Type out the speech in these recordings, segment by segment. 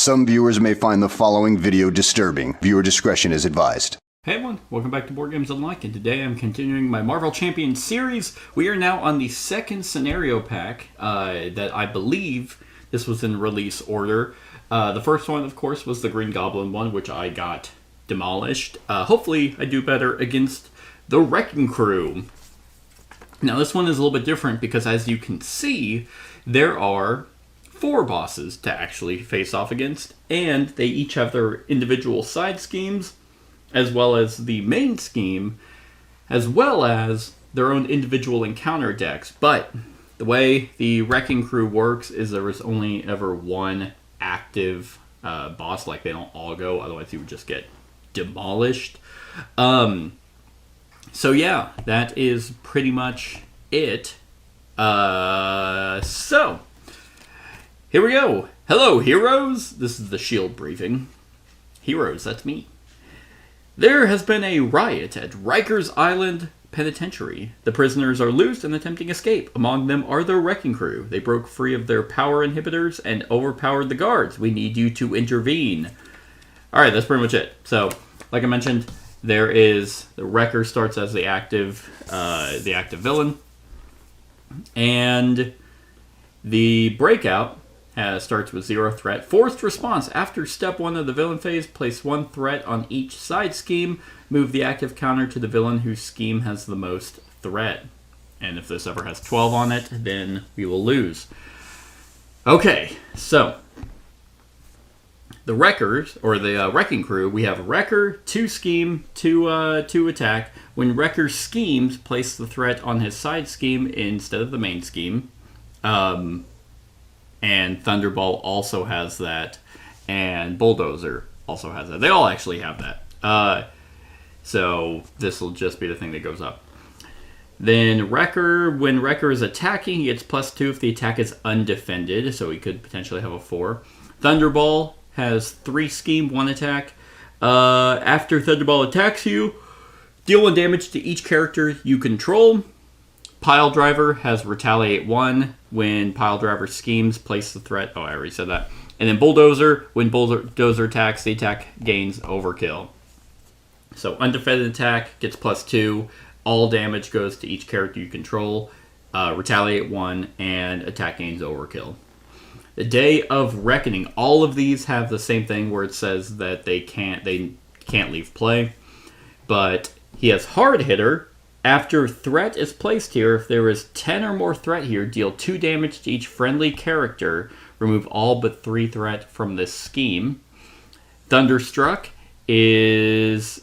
Some viewers may find the following video disturbing. Viewer discretion is advised. Hey everyone, welcome back to Board Games Unlocked, and today I'm continuing my Marvel Champions series. We are now on the second scenario pack that I believe this was in release order. The first one, of course, was the Green Goblin one, which I got demolished. Hopefully I do better against the Wrecking Crew. Now this one is a little bit different because, as you can see, there are 4 bosses to actually face off against, and they each have their individual side schemes, as well as the main scheme, as well as their own individual encounter decks. But the way the Wrecking Crew works is there is only ever one active boss. Like, they don't all go, otherwise you would just get demolished. So yeah, that is pretty much it. So here we go. Hello, heroes. This is the Shield briefing. Heroes, that's me. There has been a riot at Rikers Island Penitentiary. The prisoners are loose and attempting escape. Among them are the Wrecking Crew. They broke free of their power inhibitors and overpowered the guards. We need you to intervene. Alright, that's pretty much it. So, like I mentioned, there is the Wrecker starts as the active villain, and the Breakout starts with 0 threat. Forced response. After step 1 of the villain phase, place 1 threat on each side scheme. Move the active counter to the villain whose scheme has the most threat. And if this ever has 12 on it, then we will lose. Okay, so the Wreckers, or the Wrecking Crew, we have Wrecker, 2 scheme, 2 attack. When Wrecker schemes, place the threat on his side scheme instead of the main scheme. And Thunderball also has that, and Bulldozer also has that. They all actually have that. So this will just be the thing that goes up. Then Wrecker, when Wrecker is attacking, he gets +2 if the attack is undefended, so he could potentially have a 4. Thunderball has 3 scheme, 1 attack. After Thunderball attacks you, deal 1 damage to each character you control. Pile Driver has Retaliate 1. When Pile Driver schemes, place the threat. Oh, I already said that. And then Bulldozer, when Bulldozer attacks, the attack gains Overkill. So undefended attack gets +2. All damage goes to each character you control. Retaliate 1, and attack gains Overkill. The Day of Reckoning. All of these have the same thing where it says that they can't leave play. But he has Hard Hitter. After threat is placed here, if there is 10 or more threat here, deal 2 damage to each friendly character. Remove all but 3 threat from this scheme. Thunderstruck is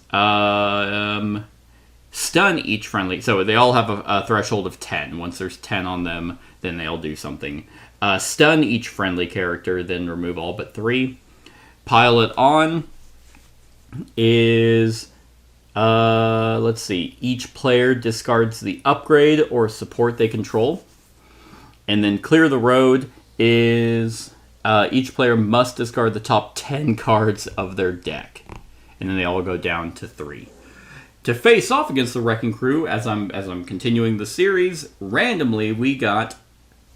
stun each friendly. So they all have a threshold of 10. Once there's 10 on them, then they'll do something. Stun each friendly character, then remove all but 3. Pile It On is... let's see. Each player discards the upgrade or support they control. And then Clear the Road is each player must discard the top 10 cards of their deck. And then they all go down to 3. To face off against the Wrecking Crew, as I'm continuing the series, randomly we got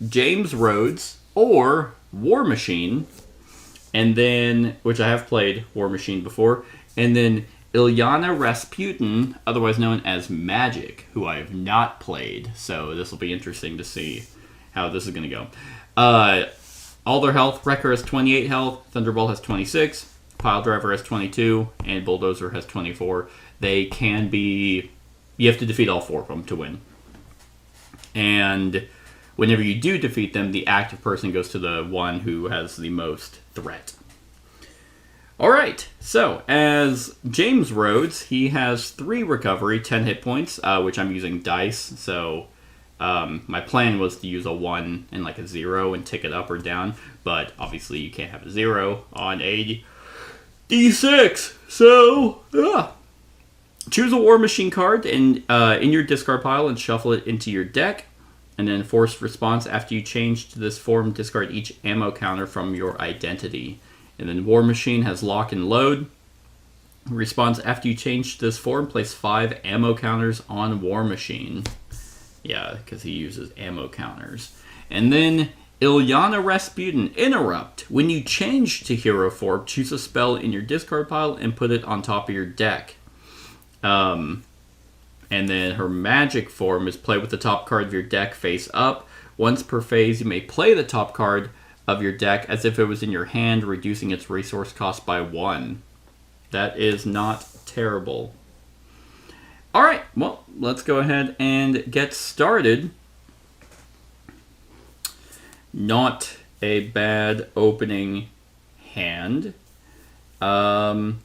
James Rhodes or War Machine, and then, which I have played War Machine before, and then Ilyana Rasputin, otherwise known as Magic, who I have not played, so this will be interesting to see how this is going to go. All their health, Wrecker has 28 health, Thunderball has 26, Pile Driver has 22, and Bulldozer has 24. They can be... You have to defeat all 4 of them to win. And whenever you do defeat them, the active person goes to the one who has the most threat. Alright, so as James Rhodes, he has 3 recovery, 10 hit points, which I'm using dice. So my plan was to use a 1 and like a 0 and tick it up or down, but obviously you can't have a 0 on a D6. So, choose a War Machine card in your discard pile and shuffle it into your deck. And then Forced Response, after you change to this form, discard each ammo counter from your identity. And then War Machine has Lock and Load. Response, after you change to this form, place 5 ammo counters on War Machine. Yeah, because he uses ammo counters. And then Ilyana Rasputin, interrupt. When you change to hero form, choose a spell in your discard pile and put it on top of your deck. And then her magic form is play with the top card of your deck face up. Once per phase, you may play the top card of your deck as if it was in your hand, reducing its resource cost by 1. That is not terrible. Alright, well, let's go ahead and get started. Not a bad opening hand. Dang,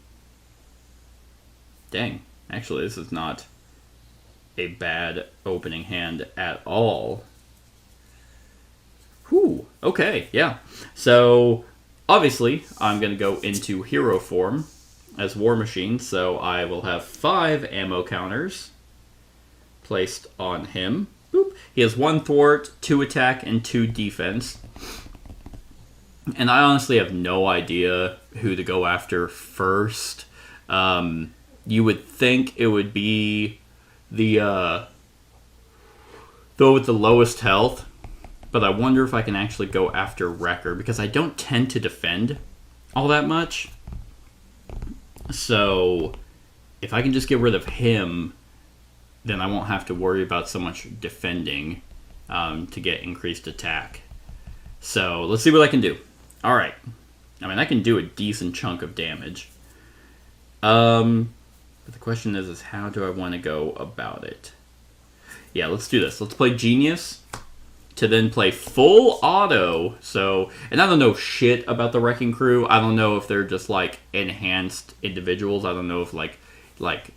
actually this is not a bad opening hand at all. Whew, okay, yeah. So, obviously, I'm going to go into hero form as War Machine, so I will have 5 ammo counters placed on him. Boop. He has 1 thwart, 2 attack, and 2 defense. And I honestly have no idea who to go after first. You would think it would be the with the lowest health, but I wonder if I can actually go after Wrecker, because I don't tend to defend all that much. So, if I can just get rid of him, then I won't have to worry about so much defending to get increased attack. So, let's see what I can do. Alright. I mean, I can do a decent chunk of damage. But the question is how do I want to go about it? Yeah, let's do this. Let's play Genius to then play full auto. So, and I don't know shit about the Wrecking Crew. I don't know if they're just like enhanced individuals. I don't know if like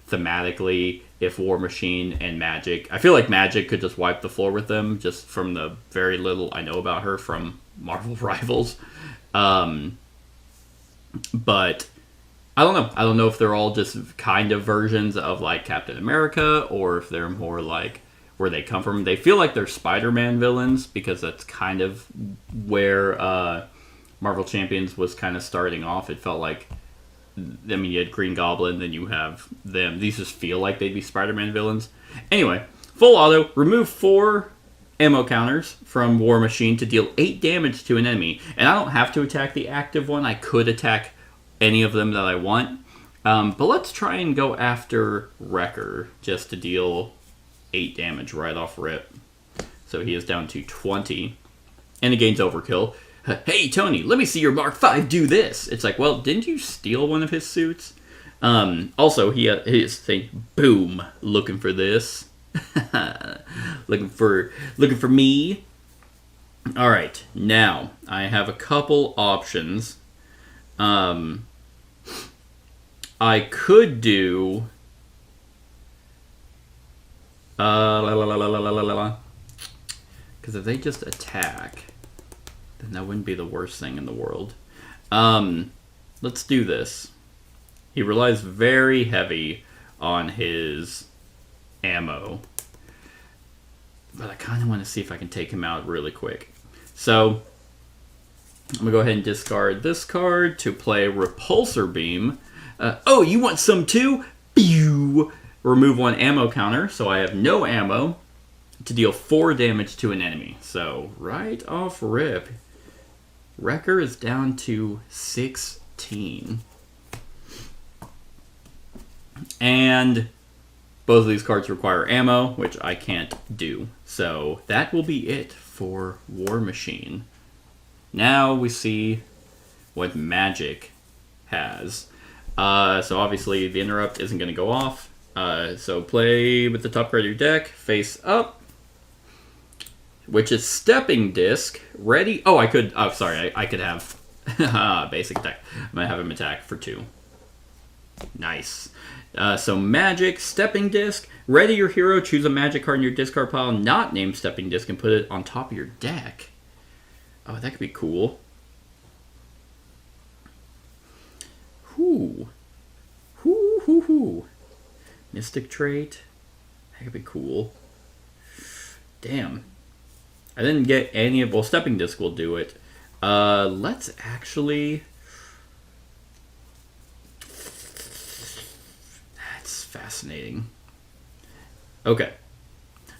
thematically, if War Machine and Magic. I feel like Magic could just wipe the floor with them, just from the very little I know about her from Marvel Rivals. But I don't know. I don't know if they're all just kind of versions of like Captain America, or if they're more like where they come from. They feel like they're Spider-Man villains, because that's kind of where Marvel Champions was kind of starting off. It felt like, I mean, you had Green Goblin, then you have them. These just feel like they'd be Spider-Man villains. Anyway, full auto, remove 4 ammo counters from War Machine to deal 8 damage to an enemy. And I don't have to attack the active one. I could attack any of them that I want. But let's try and go after Wrecker just to deal 8 damage right off rip. So he is down to 20. And he gains overkill. Hey, Tony, let me see your Mark 5 do this. It's like, well, didn't you steal one of his suits? Also, he his thing, boom, looking for this. looking for me. All right, now I have a couple options. I could do because if they just attack, then that wouldn't be the worst thing in the world. Let's do this. He relies very heavy on his ammo, but I kind of want to see if I can take him out really quick. So I'm gonna go ahead and discard this card to play Repulsor Beam. Oh, you want some too? Pew! Remove 1 ammo counter, so I have no ammo to deal 4 damage to an enemy. So right off rip, Wrecker is down to 16. And both of these cards require ammo, which I can't do. So that will be it for War Machine. Now we see what Magic has. So obviously the interrupt isn't going to go off. So play with the top card of your deck, face up, which is Stepping Disc. Ready? Oh, I could. Oh, sorry. I could have basic attack. I'm going to have him attack for 2. Nice. So Magic, Stepping Disc. Ready your hero, choose a Magic card in your discard pile not named Stepping Disc and put it on top of your deck. Oh, that could be cool. Whoo. Whoo, whoo, whoo. Mystic trait. That could be cool. Damn. I didn't get any of... Well, Stepping Disc will do it. Let's actually... That's fascinating. Okay.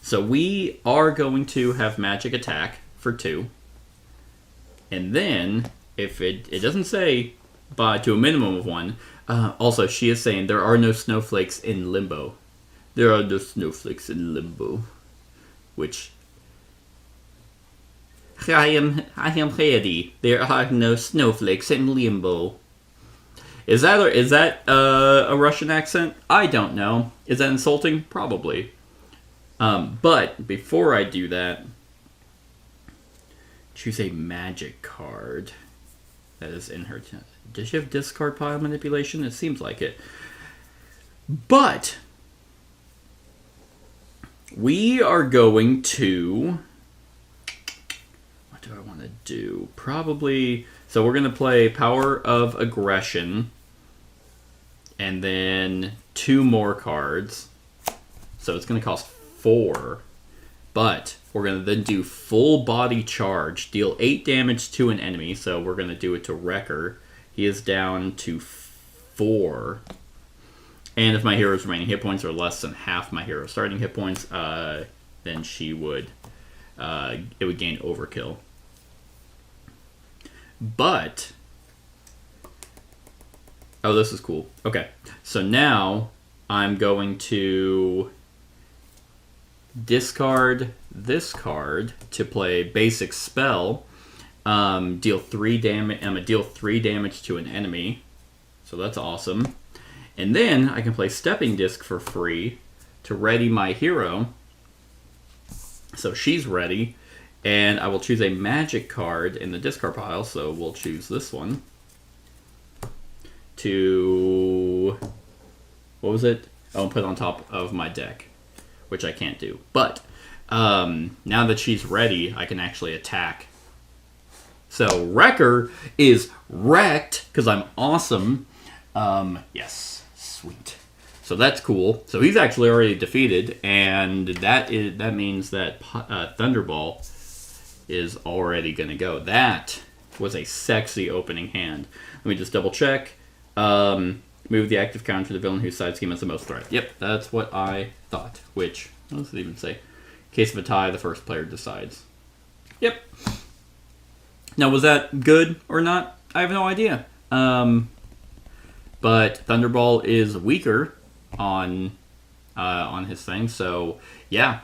So we are going to have Magic attack for 2. And then, if it doesn't say to a minimum of 1, also she is saying there are no snowflakes in limbo. There are no snowflakes in limbo. Which, I am ready. There are no snowflakes in limbo. Is that a Russian accent? I don't know. Is that insulting? Probably. But before I do that, choose a magic card that is in her. Does she have discard pile manipulation? It seems like it. But we are going to. What do I want to do? Probably. So we're going to play Power of Aggression. And then 2 more cards. So it's going to cost 4. But we're going to then do Full Body Charge. Deal 8 damage to an enemy. So we're going to do it to Wrecker. He is down to 4. And if my hero's remaining hit points are less than half my hero's starting hit points, then she would... it would gain Overkill. But... Oh, this is cool. Okay. So now I'm going to discard this card to play Basic Spell. Deal 3 damage. I'm gonna deal 3 damage to an enemy. So that's awesome. And then I can play Stepping Disc for free to ready my hero. So she's ready. And I will choose a magic card in the discard pile. So we'll choose this one. To, what was it? Oh, put it on top of my deck, which I can't do. But now that she's ready, I can actually attack. So Wrecker is wrecked because I'm awesome. Yes, sweet. So that's cool. So he's actually already defeated, and that means that Thunderball is already going to go. That was a sexy opening hand. Let me just double check. Move the active counter to the villain whose side scheme has the most threat. Yep, that's what I thought. Which, what does it even say? In case of a tie, the first player decides. Yep. Now, was that good or not? I have no idea. But Thunderball is weaker on his thing, so yeah,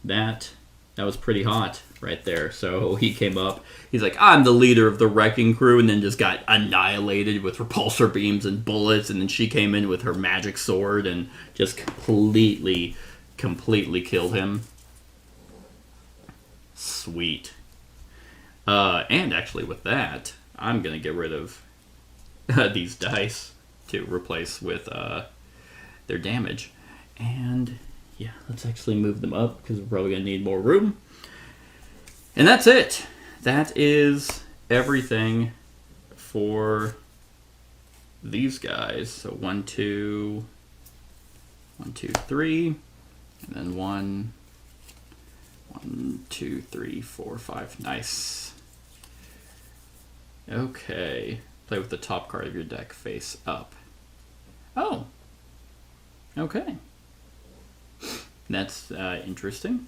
that was pretty hot right there. So he came up. He's like, I'm the leader of the wrecking crew, and then just got annihilated with repulsor beams and bullets, and then she came in with her magic sword and just completely killed him. Sweet. And actually with that, I'm going to get rid of these dice to replace with their damage. And yeah, let's actually move them up because we're probably going to need more room. And that's it. That is everything for these guys. So 1, 2, 1, 2, 3, and then 1, 2, 3, 4, 5. Nice. Okay. Play with the top card of your deck face up. Oh. Okay. That's interesting.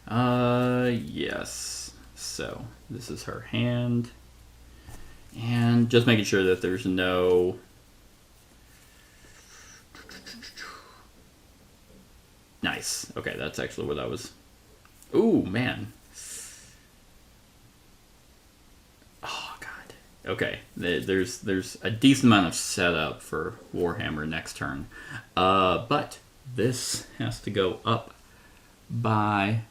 Yes. So, this is her hand. And just making sure that there's no... Nice. Okay, that's actually what I was... Ooh, man. Oh, God. Okay, there's a decent amount of setup for Warhammer next turn. But this has to go up by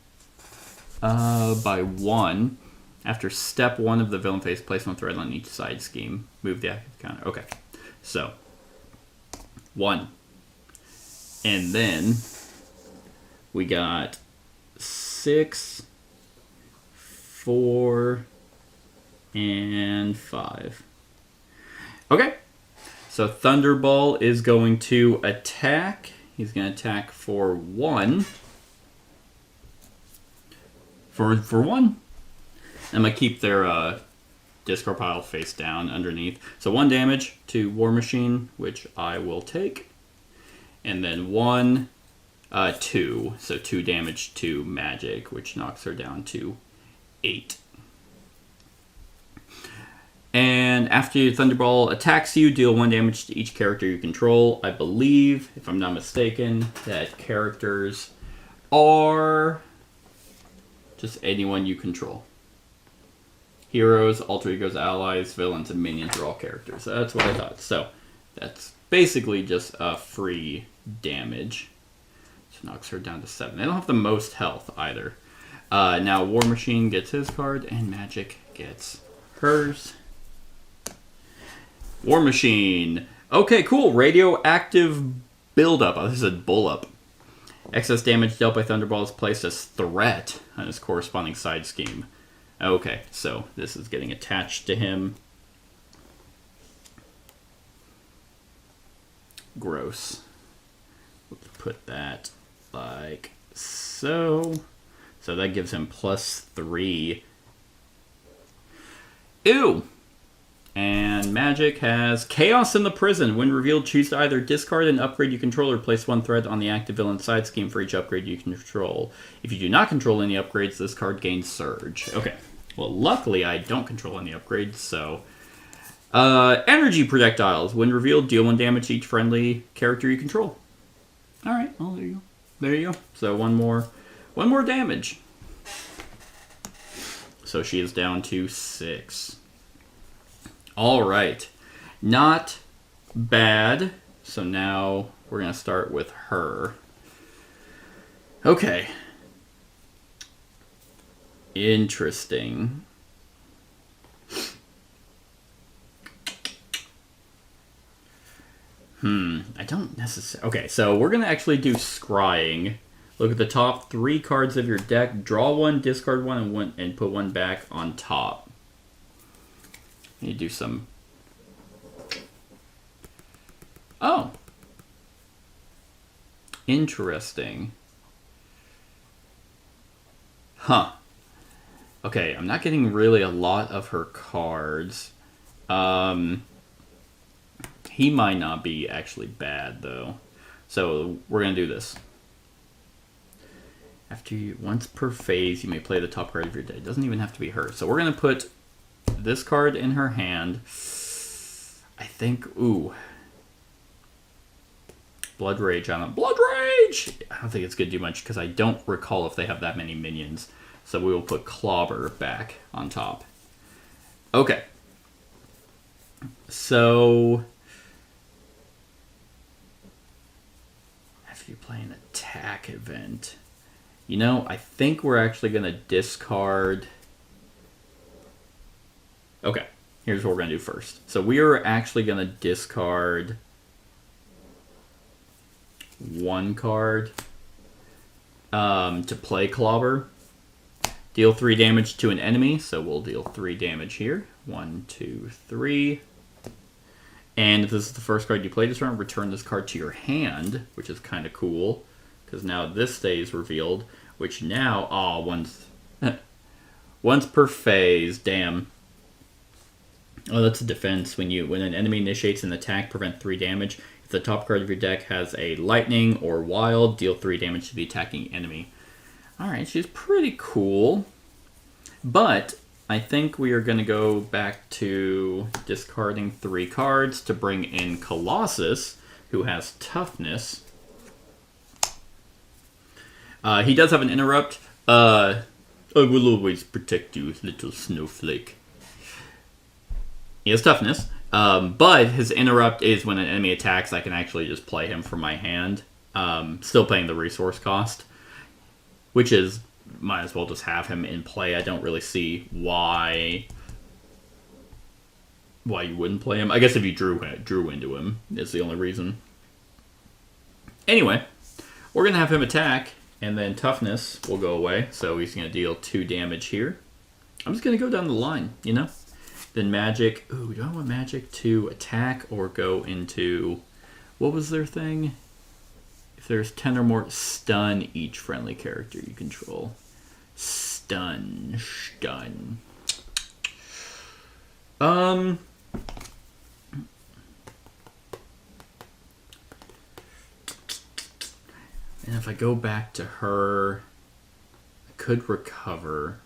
1. After step 1 of the villain phase, place 1 thread on each side scheme. Move the active counter. Okay, so 1. And then we got 6, 4, and 5. Okay, so Thunderball is going to attack. He's going to attack for 1. For 1. I'm going to keep their discard pile face down underneath. So 1 damage to War Machine, which I will take. And then 1, 2. So 2 damage to Magic, which knocks her down to 8. And after your Thunderball attacks you, deal 1 damage to each character you control. I believe, if I'm not mistaken, that characters are just anyone you control. Heroes, alter egos, allies, villains, and minions are all characters. So that's what I thought. So that's basically just free damage. So knocks her down to 7. They don't have the most health either. Now War Machine gets his card, and Magic gets hers. War Machine. Okay, cool. Radioactive buildup. Oh, this is a bull-up. Excess damage dealt by Thunderball is placed as threat on his corresponding side scheme. Okay, so this is getting attached to him. Gross. Let's put that like so. So that gives him +3. Ew! And Magic has Chaos in the Prison. When revealed, choose to either discard an upgrade you control or place 1 threat on the active villain side scheme for each upgrade you control. If you do not control any upgrades, this card gains Surge. Okay. Well, luckily I don't control any upgrades, so... Energy Projectiles. When revealed, deal 1 damage to each friendly character you control. Alright, well, there you go. There you go. So one more damage. So she is down to 6. All right, not bad. So now we're going to start with her. Okay. Interesting. I don't necessarily... Okay, so we're going to actually do scrying. Look at the top 3 cards of your deck. Draw 1, discard 1, and put 1 back on top. You do some... Oh. Interesting. Huh. Okay, I'm not getting really a lot of her cards. He might not be actually bad, though. So, we're going to do this. Once per phase, you may play the top card of your deck. It doesn't even have to be her. So, we're going to put this card in her hand. I think, Blood Rage on it. Blood Rage! I don't think it's going to do much because I don't recall if they have that many minions. So we will put Crowbar back on top. Okay. So, after you play an attack event, I think we're actually going to discard... Okay, here's what we're going to do first. So we are actually going to discard 1 card to play Crowbar. Deal 3 damage to an enemy, so we'll deal 3 damage here. 1, 2, 3. And if this is the first card you play this round, return this card to your hand, which is kind of cool, because now this stays revealed, which now, once per phase, damn. Oh, that's a defense. When an enemy initiates an attack, prevent 3 damage. If the top card of your deck has a lightning or wild, deal 3 damage to the attacking enemy. Alright, she's pretty cool. But I think we are going to go back to discarding 3 cards to bring in Colossus, who has toughness. He does have an interrupt. I will always protect you, little snowflake. He has toughness, but his interrupt is when an enemy attacks, I can actually just play him from my hand. Still paying the resource cost, which is, might as well just have him in play. I don't really see why you wouldn't play him. I guess if you drew into him is the only reason. Anyway, we're going to have him attack, and then toughness will go away, so he's going to deal 2 damage here. I'm just going to go down the line, Then Magic, do I want Magic to attack or go into, what was their thing? If there's 10 or more, stun each friendly character you control. Stun. And if I go back to her, I could recover.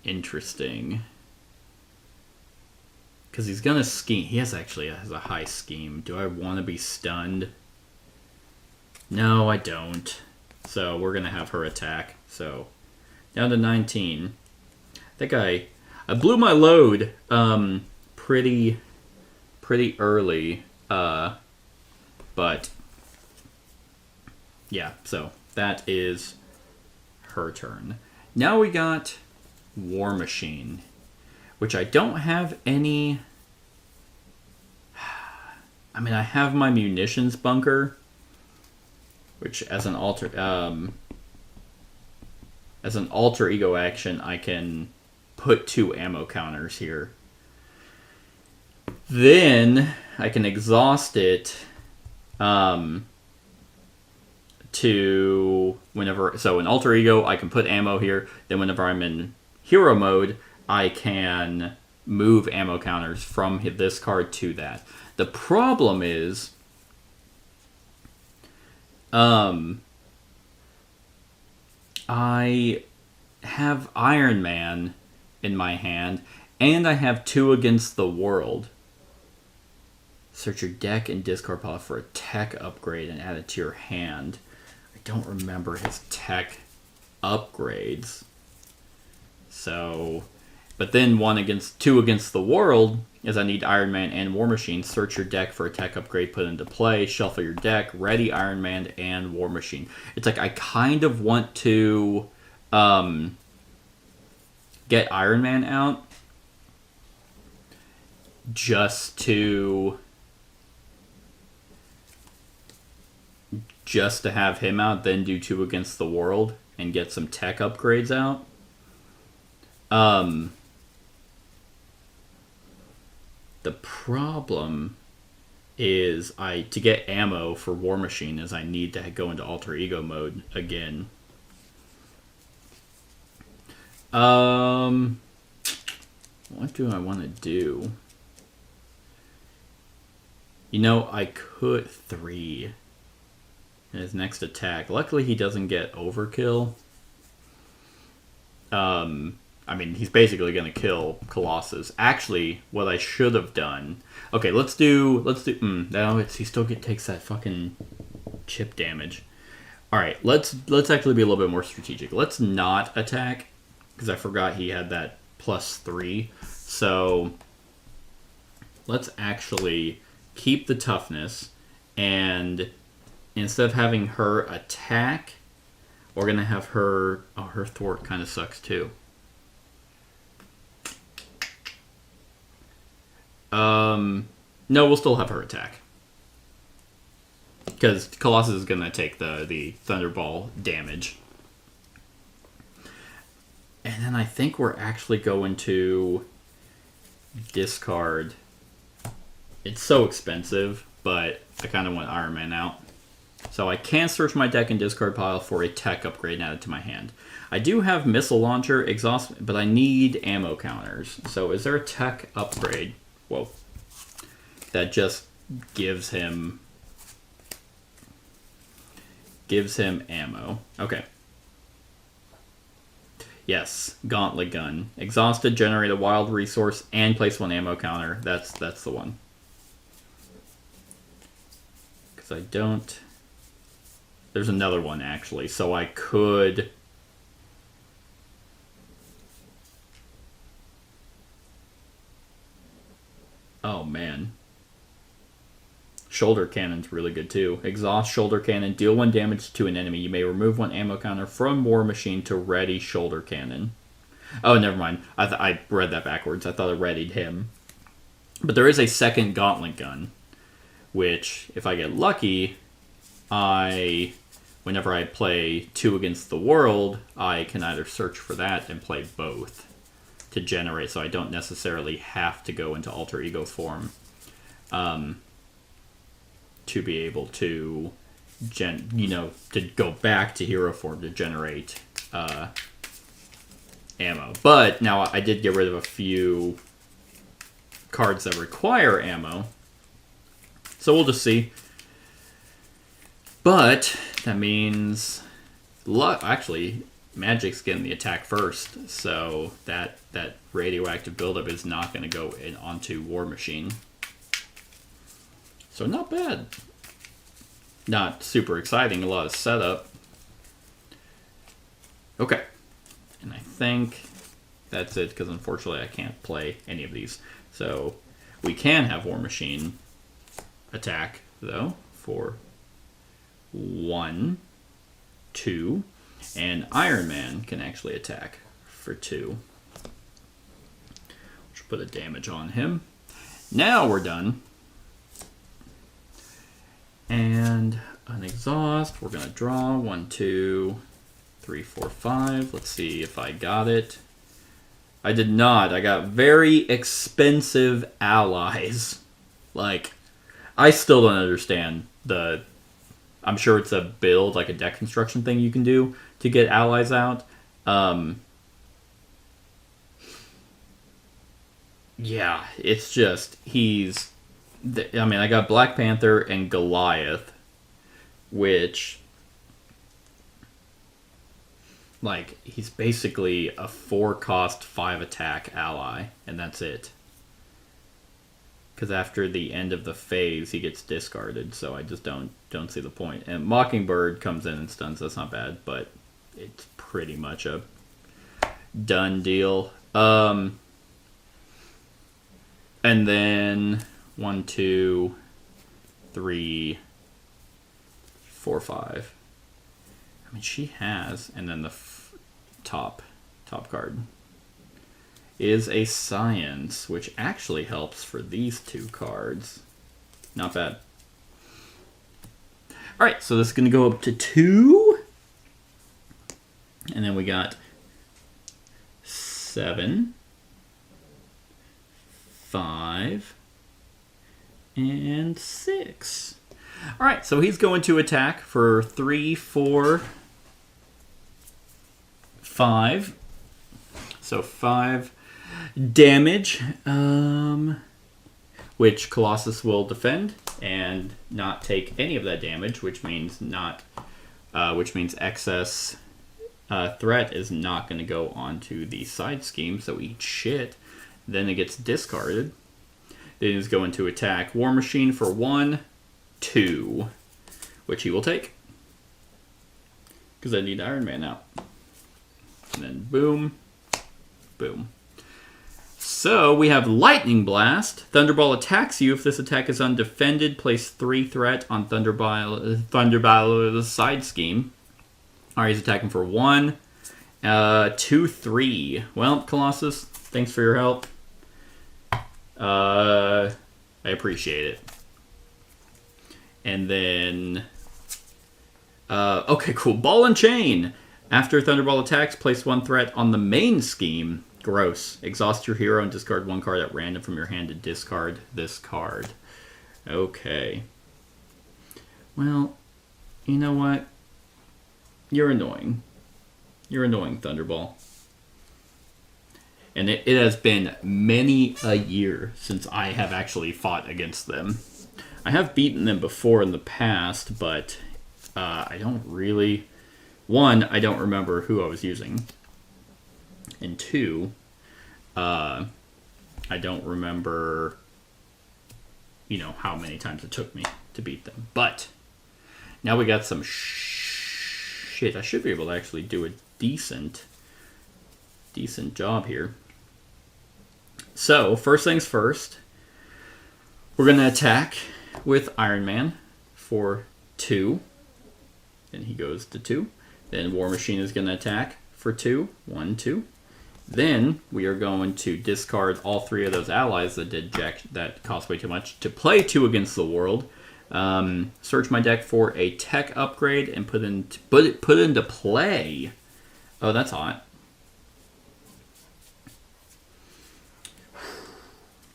Interesting. Because he's gonna scheme. He has a high scheme. Do I want to be stunned? No, I don't. So we're gonna have her attack. So down to 19. I think I blew my load pretty early. But yeah, so that is her turn. Now we got War Machine, which I don't have any. I mean, I have my munitions bunker, which as an alter ego action, I can put 2 ammo counters here. Then I can exhaust it to whenever. So in alter ego, I can put ammo here. Then whenever I'm in hero mode, I can move ammo counters from this card to that. The problem is, I have Iron Man in my hand, and I have 2 against the world. Search your deck and discard pile for a tech upgrade and add it to your hand. I don't remember his tech upgrades. So, but then 2 against the world is I need Iron Man and War Machine. Search your deck for a tech upgrade, put into play, shuffle your deck, ready Iron Man and War Machine. It's like I kind of want to get Iron Man out just to have him out, then do 2 against the world and get some tech upgrades out. The problem is to get ammo for War Machine is I need to go into alter ego mode again. What do I want to do? You know, I could 3 in his next attack. Luckily, he doesn't get overkill. I mean, he's basically going to kill Colossus. Actually, what I should have done... Okay, let's do... No, he still takes that fucking chip damage. Alright, let's actually be a little bit more strategic. Let's not attack, because I forgot he had that +3. So, let's actually keep the toughness, and instead of having her attack, we're going to have her... Oh, her thwart kind of sucks, too. No, we'll still have her attack. Because Colossus is going to take the Thunderball damage. And then I think we're actually going to discard. It's so expensive, but I kind of want Iron Man out. So I can search my deck and discard pile for a tech upgrade added to my hand. I do have missile launcher, exhaust, but I need ammo counters. So is there a tech upgrade? Whoa. That just gives him ammo. Okay. Yes, Gauntlet Gun. Exhausted, generate a wild resource, and place 1 ammo counter. That's the one. Because I don't... There's another one, actually. So I could... Oh, man. Shoulder Cannon's really good, too. Exhaust Shoulder Cannon. Deal 1 damage to an enemy. You may remove 1 ammo counter from War Machine to ready Shoulder Cannon. Oh, never mind. I read that backwards. I thought I readied him. But there is a second Gauntlet Gun, which, if I get lucky, whenever I play 2 against the world, I can either search for that and play both to generate, so I don't necessarily have to go into alter ego form to be able to to go back to hero form to generate ammo. But now I did get rid of a few cards that require ammo, so we'll just see. But That means... Actually, Magic's getting the attack first, so that radioactive buildup is not going to go onto War Machine. So not bad. Not super exciting, a lot of setup. Okay. And I think that's it, because unfortunately I can't play any of these. So we can have War Machine attack, though, for 1, 2, and Iron Man can actually attack for 2. Which will put a damage on him. Now we're done. And an exhaust, we're going to draw 1, 2, 3, 4, 5. Let's see if I got it. I did not. I got very expensive allies. Like, I still don't understand the... I'm sure it's a build, like a deck construction thing you can do to get allies out. Yeah, it's just, he's... I mean, I got Black Panther and Goliath, which... Like, he's basically a 4-cost, 5-attack ally, and that's it. Because after the end of the phase, he gets discarded, so I just don't see the point. And Mockingbird comes in and stuns, that's not bad, but it's pretty much a done deal. And then 1, 2, 3, 4, 5. I mean, she has, and then the top card is a Science, which actually helps for these 2 cards. Not bad. Alright, so this is going to go up to 2. And then we got 7, 5, and 6. Alright, so he's going to attack for 3, 4, 5. So 5 damage, which Colossus will defend and not take any of that damage, which means excess threat is not going to go onto the side scheme, so eat shit. Then it gets discarded. Then he's going to attack War Machine for 1, 2, which he will take. Because I need Iron Man out. And then boom, boom. So we have Lightning Blast. Thunderball attacks you. If this attack is undefended, place 3 threat on Thunderbolt's side scheme. Alright, he's attacking for 1, 2, 3. Well, Colossus, thanks for your help. I appreciate it. And then... okay, cool. Ball and Chain. After Thunderball attacks, place 1 threat on the main scheme. Gross. Exhaust your hero and discard 1 card at random from your hand to discard this card. Okay. Well, you know what? You're annoying. You're annoying, Thunderball. And it has been many a year since I have actually fought against them. I have beaten them before in the past, but I don't really... 1, I don't remember who I was using. And 2, I don't remember, you know, how many times it took me to beat them. But now we got some shit. I should be able to actually do a decent job here. So, first things first, we're going to attack with Iron Man for 2. And he goes to 2. Then War Machine is going to attack for 2. 1, 2. Then we are going to discard all 3 of those allies that cost way too much to play 2 against the world. Search my deck for a tech upgrade and put it into play. Oh, that's hot.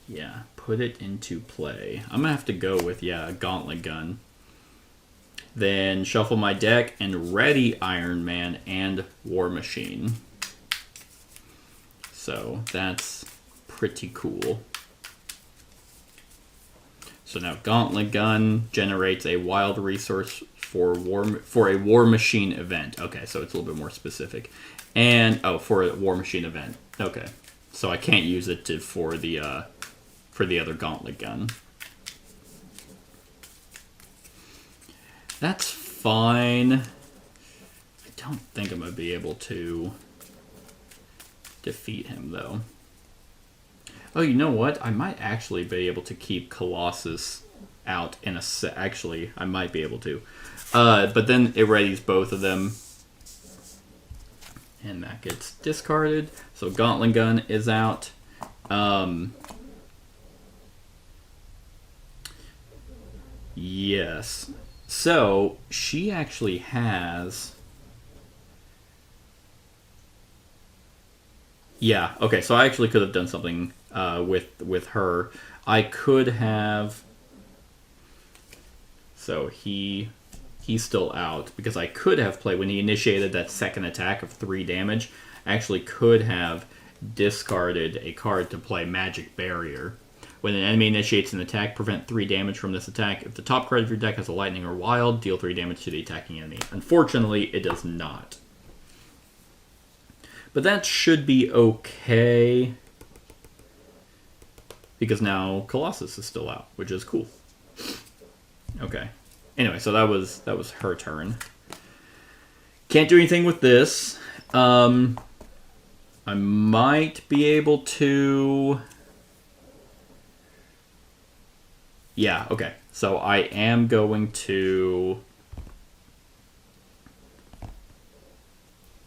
Yeah, put it into play. I'm gonna have to go with a Gauntlet Gun. Then shuffle my deck and ready Iron Man and War Machine. So that's pretty cool. So now Gauntlet Gun generates a wild resource for a War Machine event. Okay, so it's a little bit more specific. And for a War Machine event. Okay, so I can't use it for the other Gauntlet gun. That's fine. I don't think I'm gonna be able to defeat him though. Oh, you know what? I might actually be able to keep Colossus out in a set. Actually, I might be able to. But then it readies both of them. And that gets discarded. So Gauntlet Gun is out. Yes. So she actually has... Yeah, okay, so I actually could have done something with her. I could have... So he's still out, because I could have played, when he initiated that second attack of 3 damage, I actually could have discarded a card to play Magic Barrier. When an enemy initiates an attack, prevent 3 damage from this attack. If the top card of your deck has a Lightning or Wild, deal 3 damage to the attacking enemy. Unfortunately, it does not. But that should be okay, because now Colossus is still out, which is cool. Okay. Anyway, so that was her turn. Can't do anything with this. I might be able to... Yeah, okay. So I am going to...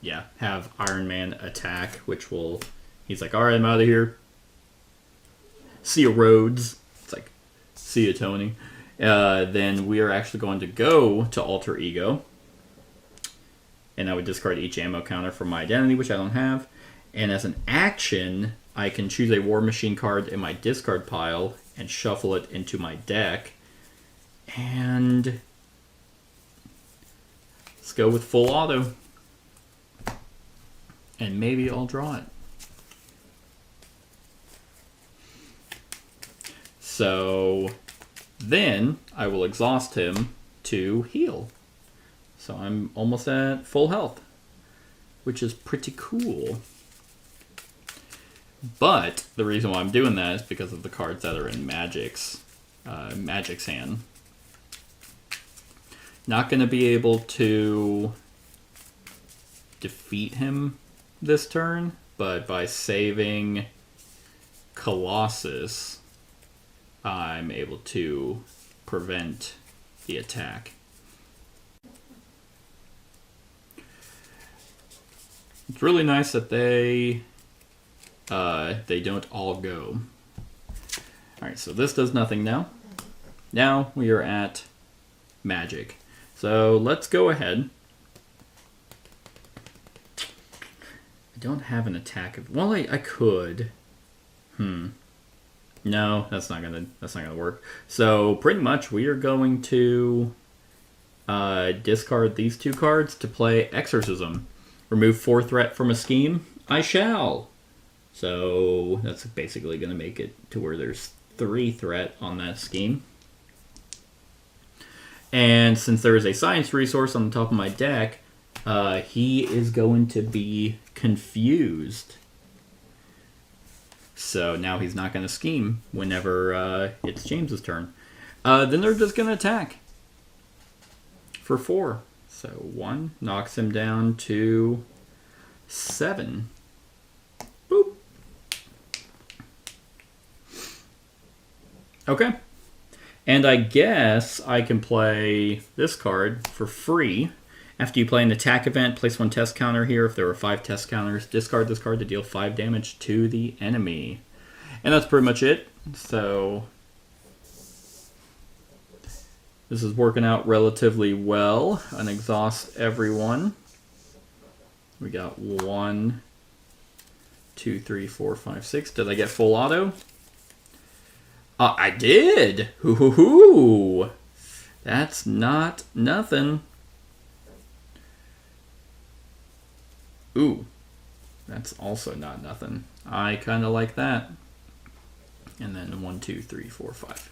Yeah, have Iron Man attack, which will... He's like, alright, I'm out of here. See you, Rhodes. It's like, see you, Tony. Then we are actually going to go to Alter Ego. And I would discard each ammo counter from my identity, which I don't have. And as an action, I can choose a War Machine card in my discard pile and shuffle it into my deck. And let's go with full auto. And maybe I'll draw it. So then I will exhaust him to heal. So I'm almost at full health, which is pretty cool. But the reason why I'm doing that is because of the cards that are in Magic's hand. Not going to be able to defeat him this turn, but by saving Colossus, I'm able to prevent the attack. It's really nice that they don't all go. Alright, so this does nothing now. Now we are at Magic. So let's go ahead. I don't have an attack. Well, I could. No, that's not gonna work. So pretty much we are going to discard these 2 cards to play Exorcism. Remove 4 threat from a scheme. I shall. So that's basically going to make it to where there's 3 threat on that scheme. And since there is a science resource on the top of my deck, he is going to be confused. So now he's not going to scheme whenever it's James's turn. Then they're just going to attack for 4. So 1 knocks him down to 7. Boop. Okay. And I guess I can play this card for free. After you play an attack event, place 1 test counter here. If there are 5 test counters, discard this card to deal 5 damage to the enemy. And that's pretty much it. So this is working out relatively well. Unexhaust everyone. We got 1, 2, 3, 4, 5, 6. Did I get full auto? I did! Hoo hoo hoo! That's not nothing. Ooh. That's also not nothing. I kind of like that. And then 1, 2, 3, 4, 5.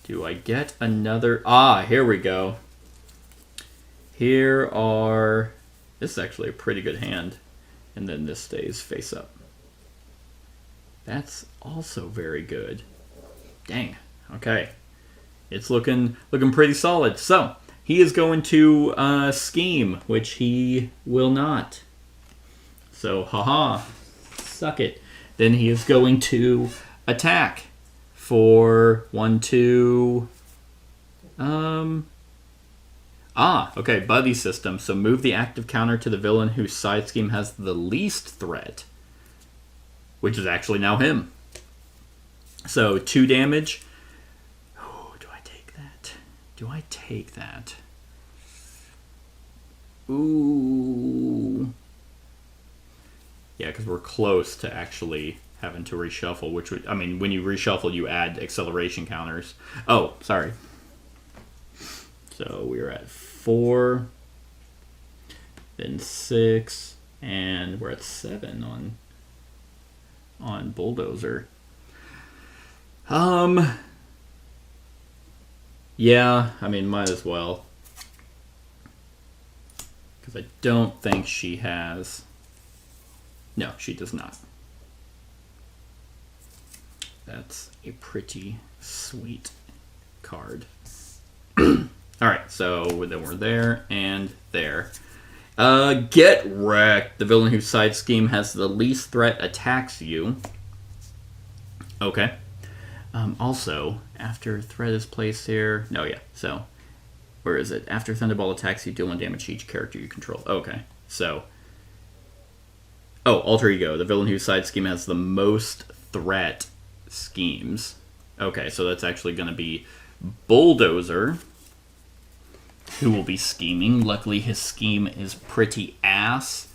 Do I get another? Ah, here we go. Here are... This is actually a pretty good hand. And then this stays face up. That's also very good. Dang. Okay. It's looking pretty solid. So, he is going to scheme, which he will not. So, haha. Suck it. Then he is going to attack for 1, 2... okay, buddy system. So move the active counter to the villain whose side scheme has the least threat, which is actually now him. So 2 damage. Oh, do I take that? Do I take that? Ooh. Yeah, because we're close to actually having to reshuffle, which would, I mean, when you reshuffle, you add acceleration counters. Oh, sorry. So we're at 4, then 6, and we're at 7 on Bulldozer. Yeah, I mean, might as well. Because I don't think she has... No, she does not. That's a pretty sweet card. Alright, so then we're there and there. Get wrecked. The villain whose side scheme has the least threat attacks you. Okay. Also, after threat is placed here... No, yeah, so... Where is it? After Thunderball attacks you, deal 1 damage to each character you control. Okay, so... Oh, Alter Ego. The villain whose side scheme has the most threat schemes. Okay, so that's actually going to be Bulldozer, who will be scheming. Luckily, his scheme is pretty ass.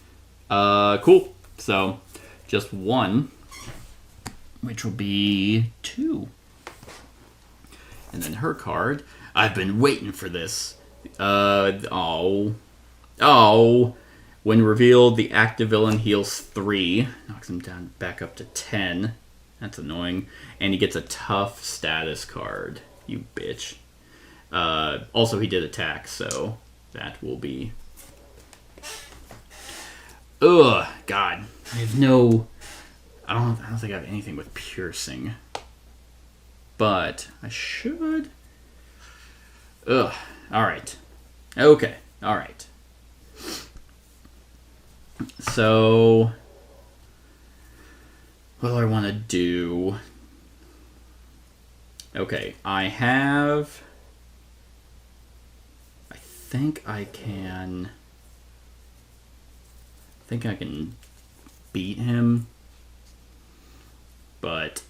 Cool. So, just 1, which will be 2. And then her card. I've been waiting for this. Oh. When revealed, the active villain heals 3. Knocks him down back up to 10. That's annoying. And he gets a tough status card. You bitch. Also, he did attack, so that will be... Ugh, God. I have no... I don't think I have anything with piercing. But I should... Ugh. Alright. Okay. Alright. So... What do I want to do? Okay, I think I can beat him, but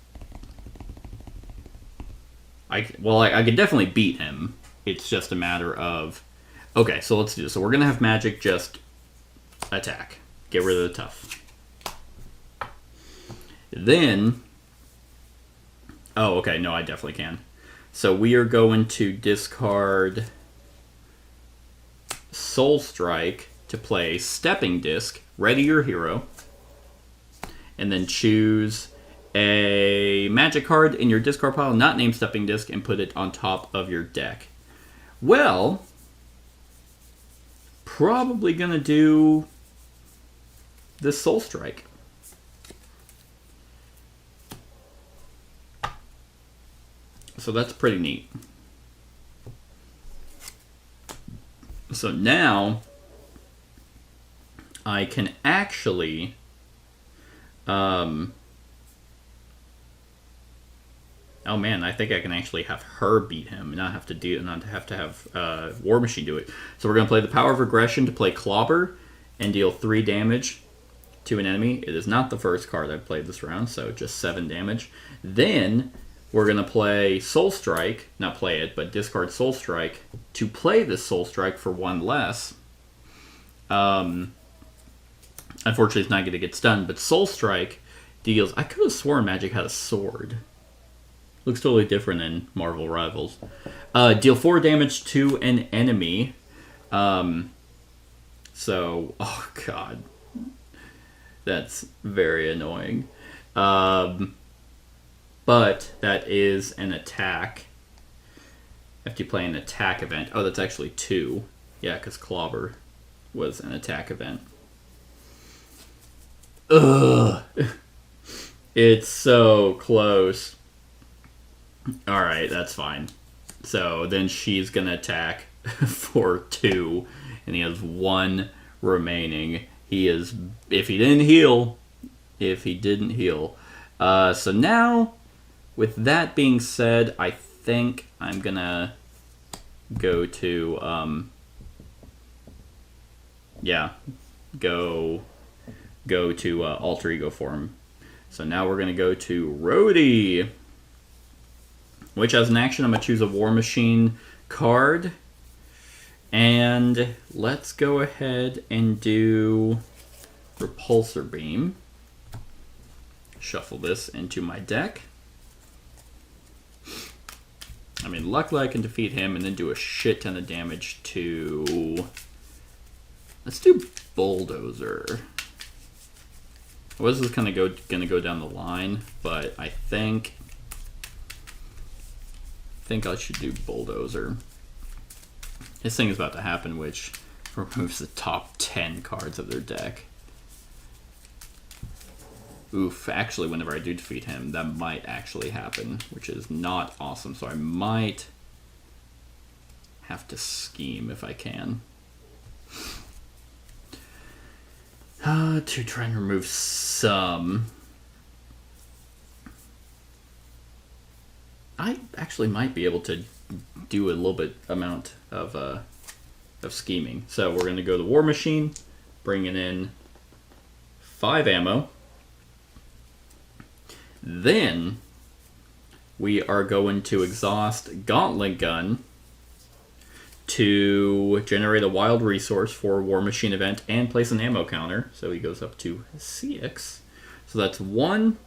I could definitely beat him. It's just a matter of... Okay, so let's do this. So we're going to have Magic just attack. Get rid of the tough. Then... Oh, okay, no, I definitely can. So we are going to discard Soul Strike to play Stepping Disc, ready your hero, and then choose a Magic card in your discard pile, not named Stepping Disc, and put it on top of your deck. Well, probably gonna do this Soul Strike. So that's pretty neat. So now I can actually oh man, I think I can actually have her beat him and not have to have War Machine do it. So we're gonna play the Power of Aggression to play Clobber and deal 3 damage to an enemy. It is not the first card I've played this round, so just 7 damage. Then we're going to play Soul Strike, not play it, but discard Soul Strike to play this Soul Strike for 1 less. Unfortunately, it's not going to get stunned, but Soul Strike deals... I could have sworn Magic had a sword. Looks totally different in Marvel Rivals. Deal 4 damage to an enemy. So, oh god. That's very annoying. But that is an attack. After you play an attack event. Oh, that's actually 2. Yeah, because Crowbar was an attack event. Ugh. It's so close. Alright, that's fine. So then she's going to attack for 2, and he has 1 remaining. He is, if he didn't heal. So now, with that being said, I think I'm going to go to, go to alter ego form. So now we're going to go to Rhodey, which as an action, I'm going to choose a War Machine card. And let's go ahead and do Repulsor Beam. Shuffle this into my deck. I mean, luckily I can defeat him and then do a shit ton of damage to... Let's do Bulldozer. I was just kind of gonna go down the line, but I think I should do Bulldozer. This thing is about to happen, which removes the top 10 cards of their deck. Oof, actually, whenever I do defeat him, that might actually happen, which is not awesome, so I might have to scheme if I can. To try and remove some. I actually might be able to do a little bit amount of scheming. So we're going to go to War Machine, bringing in 5 ammo. Then we are going to exhaust Gauntlet Gun to generate a wild resource for War Machine event and place an ammo counter. So he goes up to 6. So that's 1.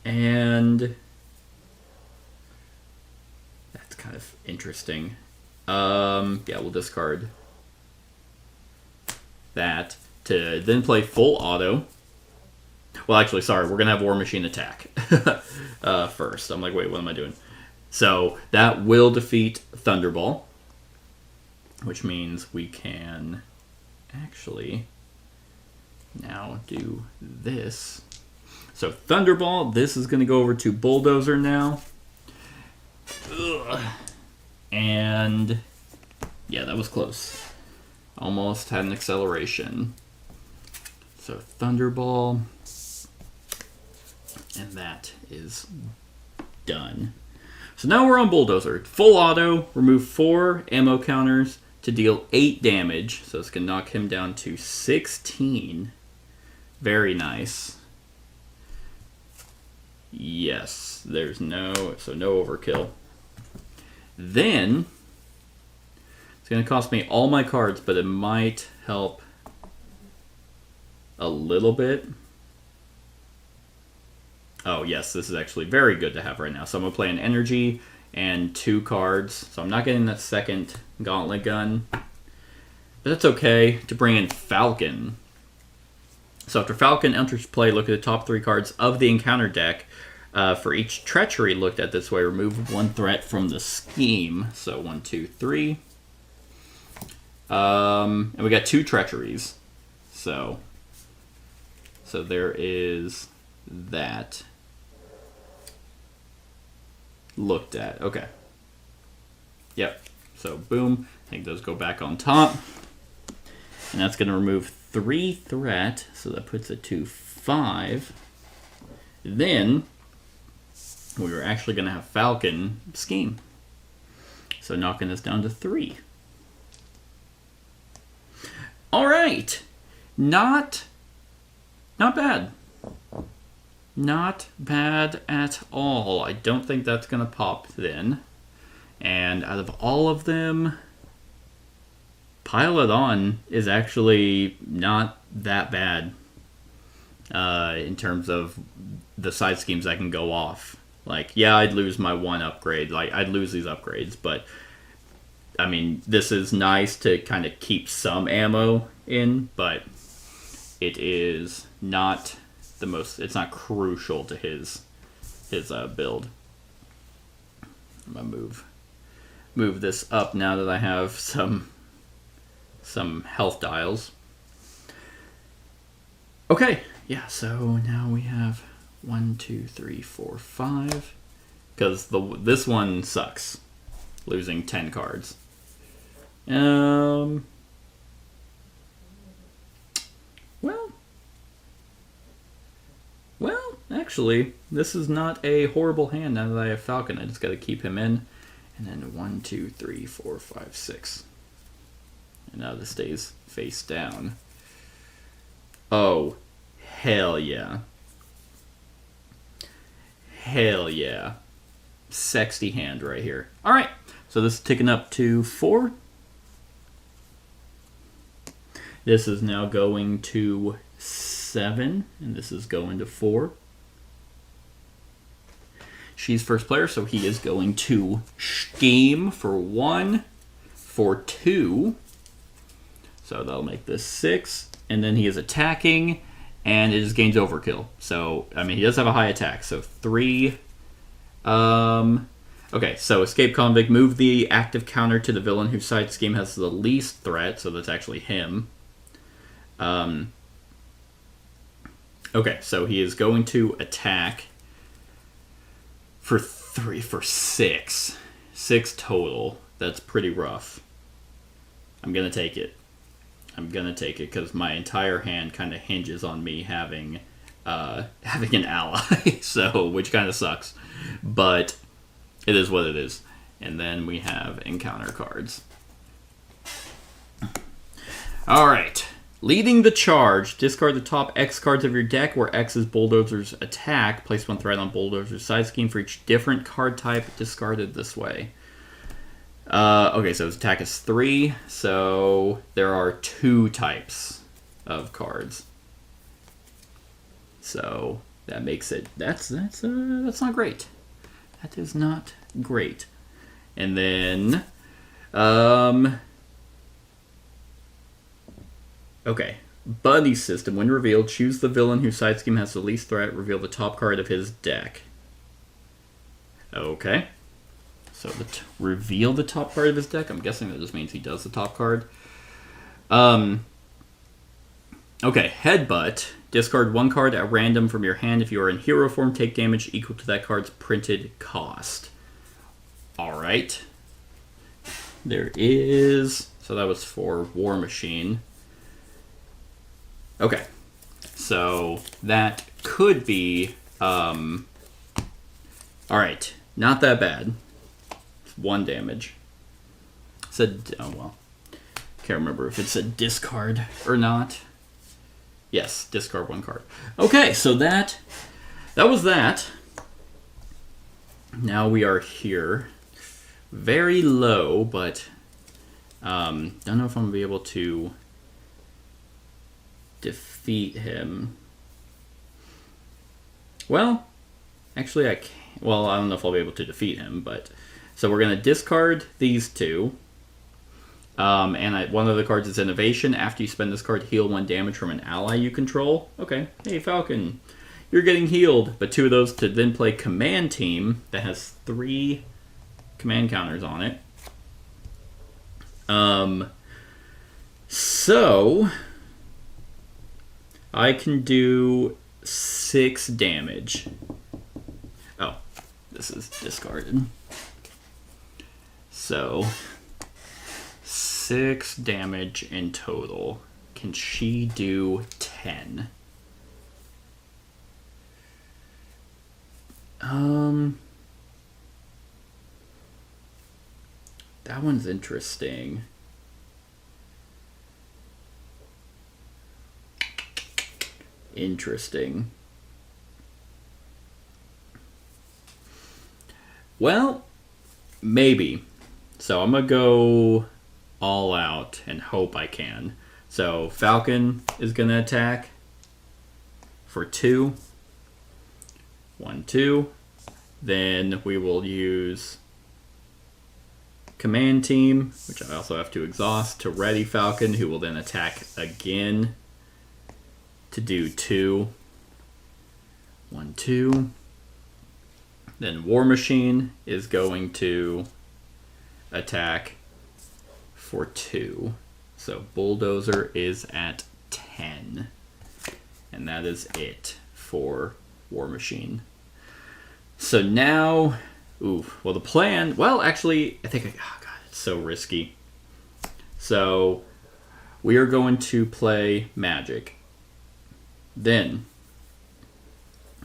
And that's kind of interesting. Yeah, we'll discard that to then play full auto. Well, actually, sorry, we're going to have War Machine attack first. I'm like, wait, what am I doing? So that will defeat Thunderball, which means we can actually now do this. So Thunderball, this is going to go over to Bulldozer now. Ugh. And yeah, that was close. Almost had an acceleration. So Thunderball, and that is done. So now we're on Bulldozer. Full auto, remove 4 ammo counters to deal 8 damage. So it's going to knock him down to 16. Very nice. Yes, there's no overkill. Then, it's going to cost me all my cards, but it might help a little bit. Oh, yes, this is actually very good to have right now. So I'm going to play an energy and 2 cards. So I'm not getting that second Gauntlet Gun. But that's okay to bring in Falcon. So after Falcon enters play, look at the top 3 cards of the encounter deck. For each treachery looked at this way, remove 1 threat from the scheme. So 1, 2, 3. And we got 2 treacheries. So there is that. Looked at. Okay. Yep. So boom. I think those go back on top. And that's going to remove 3 threat. So that puts it to 5. Then we were actually going to have Falcon scheme. So knocking this down to 3. All right. Not bad. Not bad at all. I don't think that's going to pop then. And out of all of them, Pile It On is actually not that bad in terms of the side schemes I can go off. Like, yeah, I'd lose my 1 upgrade. Like, I'd lose these upgrades, but I mean, this is nice to kind of keep some ammo in, but it is not the most, it's not crucial to his build. I'm gonna move move this up now that I have some health dials. Okay, yeah, so now we have 1, 2, 3, 4, 5. Because this one sucks. Losing 10 cards. Well, actually, this is not a horrible hand now that I have Falcon. I just got to keep him in. And then 1, 2, 3, 4, 5, 6. And now this stays face down. Oh, hell yeah. Hell yeah. Sexy hand right here. Alright, so this is ticking up to 4. This is now going to 7, and this is going to 4. She's first player, so he is going to scheme for 1, for 2. So that'll make this 6. And then he is attacking, and it just gains overkill. So, I mean, he does have a high attack. So 3. Okay, so escape convict. Move the active counter to the villain whose side scheme has the least threat. So that's actually him. Okay, so he is going to attack for 6. 6 total. That's pretty rough. I'm going to take it. I'm going to take it because my entire hand kind of hinges on me having an ally, so which kind of sucks. But it is what it is. And then we have encounter cards. All right. Leading the charge, discard the top X cards of your deck where X is Bulldozer's attack. Place 1 threat on Bulldozer's side scheme for each different card type discarded this way. Okay, so his attack is 3, so there are 2 types of cards. So that makes it that's not great. That is not great. And then okay. Buddy system. When revealed, choose the villain whose side scheme has the least threat. Reveal the top card of his deck. Okay. So reveal the top card of his deck. I'm guessing that just means he does the top card. Okay, Headbutt. Discard 1 card at random from your hand. If you are in hero form, take damage equal to that card's printed cost. Alright. There is... So that was for War Machine. Okay. So that could be... Alright. Not that bad. 1 damage. Said, oh well. Can't remember if it said discard or not. Yes, discard 1 card. Okay, so that was that. Now we are here. Very low, but don't know if I'm gonna be able to defeat him. Well, actually I can't. Well, I don't know if I'll be able to defeat him, but... So we're going to discard these 2. And one of the cards is Innovation. After you spend this card, heal 1 damage from an ally you control. Okay, hey Falcon, you're getting healed. But 2 of those to then play Command Team that has 3 command counters on it. So... I can do 6 damage. Oh, this is discarded. So, 6 damage in total. Can she do 10? That one's interesting. Interesting. Well, maybe. So I'm going to go all out and hope I can. So Falcon is going to attack for 2. 1, 2. Then we will use Command Team, which I also have to exhaust, to ready Falcon, who will then attack again to do 2. 1, 2. Then War Machine is going to attack for 2. So Bulldozer is at 10. And that is it for War Machine. So now, well, the plan, well, actually, I think, oh God, it's so risky. So we are going to play Magic. Then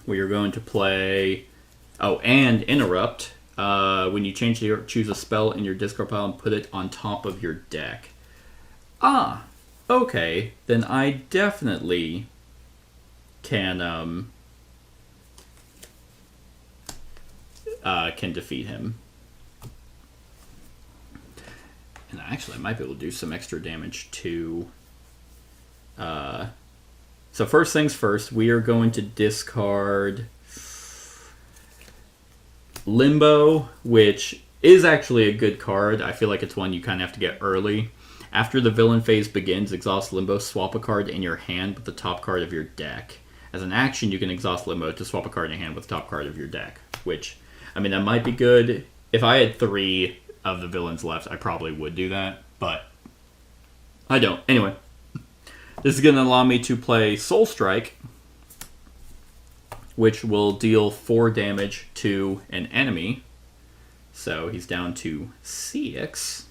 we are going to play, and Interrupt. When you choose a spell in your discard pile and put it on top of your deck. Okay, then I definitely can defeat him. And actually, I might be able to do some extra damage to... So first things first, we are going to discard Limbo, which is actually a good card. I feel like it's one you kind of have to get early. After the villain phase begins, exhaust Limbo, swap a card in your hand with the top card of your deck. As an action, you can exhaust Limbo to swap a card in your hand with the top card of your deck. Which, I mean, that might be good. If I had 3 of the villains left, I probably would do that. But I don't. Anyway, this is going to allow me to play Soul Strike, which will deal 4 damage to an enemy. So he's down to 6.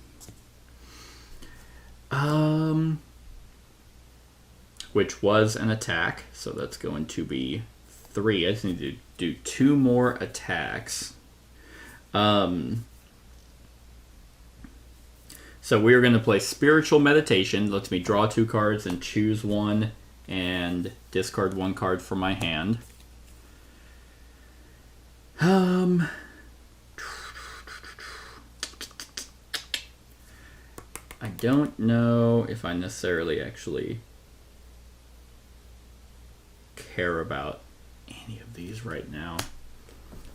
Which was an attack, so that's going to be 3. I just need to do 2 more attacks. So we are going to play Spiritual Meditation. Lets me draw 2 cards and choose one and discard 1 card from my hand. I don't know if I necessarily actually care about any of these right now.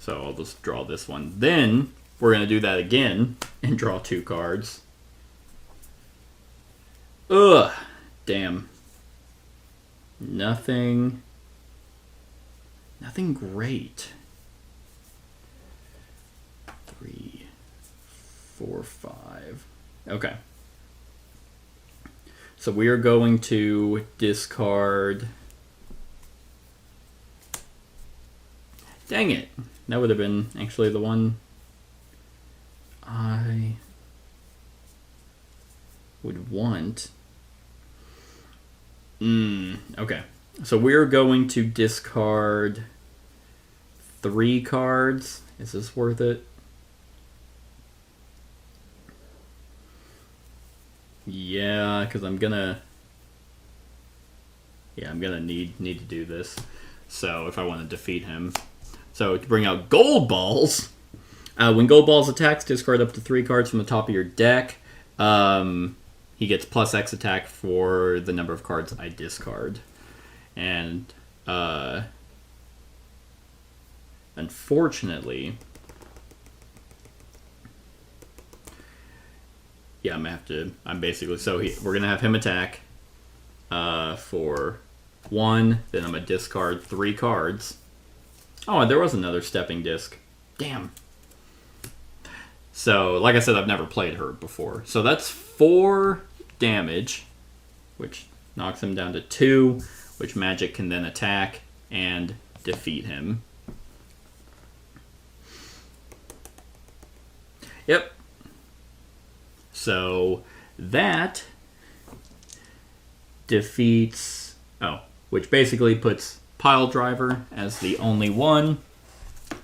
So I'll just draw this one. Then we're going to do that again and draw 2 cards. Ugh. Damn. Nothing great. 3, 4, 5. Okay. So we are going to discard... Dang it. That would have been actually the one I would want. Okay. So we're going to discard 3 cards. Is this worth it? Yeah, because I'm gonna need to do this. So if I want to defeat him. So to bring out Gold Balls. When Gold Balls attacks, discard up to 3 cards from the top of your deck. He gets plus X attack for the number of cards I discard. And unfortunately, yeah, I'm basically, so we're gonna have him attack for 1. Then I'm gonna discard 3 cards. Oh, there was another stepping disc. Damn. So, like I said, I've never played her before. So that's 4 damage, which knocks him down to 2, which Magic can then attack and defeat him. Yep. So that defeats... which basically puts Pile Driver as the only one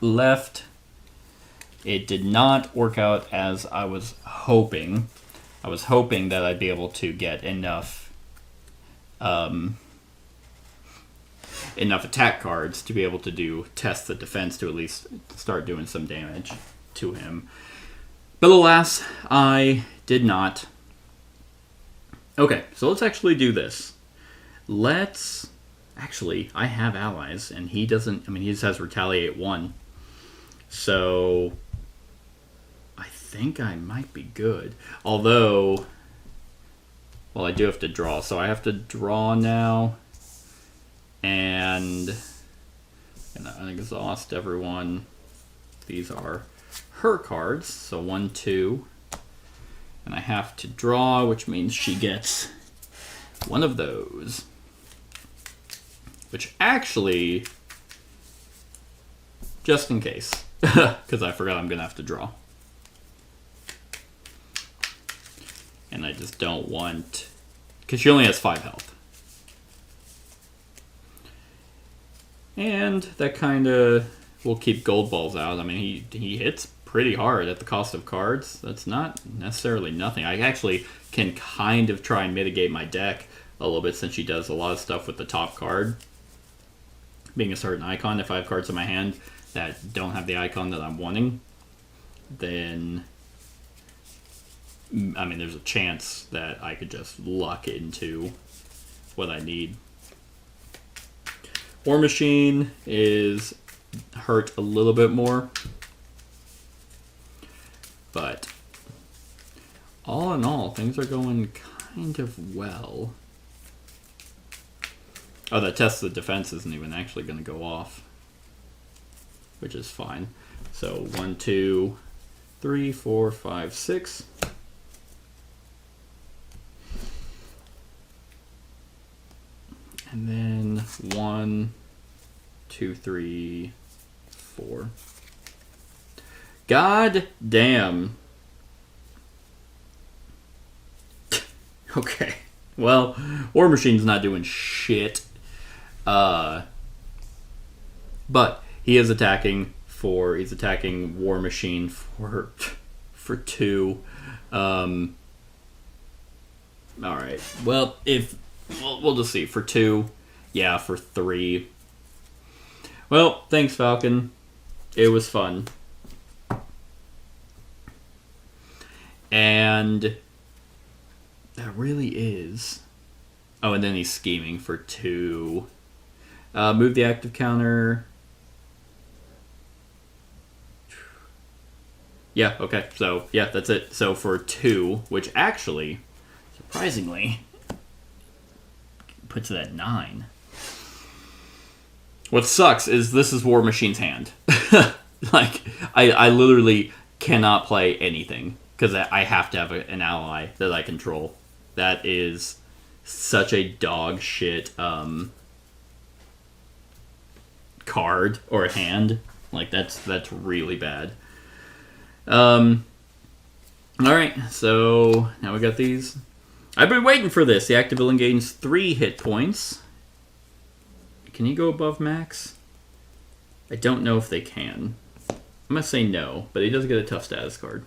left. It did not work out as I was hoping. I was hoping that I'd be able to get enough attack cards to be able to test the defense to at least start doing some damage to him. But alas, I did not. Okay, so let's actually do this. Actually, I have allies, and he doesn't... I mean, he just has Retaliate 1. So, I think I might be good. Although, well, I do have to draw. So I have to draw now. And exhaust everyone. These are her cards. So 1, 2, And I have to draw, which means she gets one of those. Which actually, just in case, because I forgot I'm going to have to draw. And I just don't want, because she only has 5 health. And that kind of will keep gold balls out. I mean, he hits pretty hard at the cost of cards. That's not necessarily nothing. I actually can kind of try and mitigate my deck a little bit since she does a lot of stuff with the top card. Being a certain icon, if I have cards in my hand that don't have the icon that I'm wanting, then, I mean, there's a chance that I could just luck into what I need. War Machine is hurt a little bit more, but all in all, things are going kind of well. Oh, that test of defense isn't even actually going to go off, which is fine. So 1, 2, 3, 4, 5, 6. And then 1, 2, 3, 4. God damn. Okay. Well, War Machine's not doing shit. But he is attacking he's attacking War Machine for 2. Alright. Well, we'll just see. For 2. Yeah, for 3. Well, thanks, Falcon. It was fun. And that really is. Oh, and then he's scheming for 2. Move the active counter. Yeah, okay. So, yeah, that's it. So for 2, which actually, surprisingly, puts it at 9. What sucks is this is War Machine's hand. Like, I literally cannot play anything because I have to have an ally that I control. That is such a dog shit card or hand. Like, that's really bad. Alright, so now we got these. I've been waiting for this. The active villain gains 3 hit points. Can he go above max? I don't know if they can. I'm going to say no, but he does get a tough status card.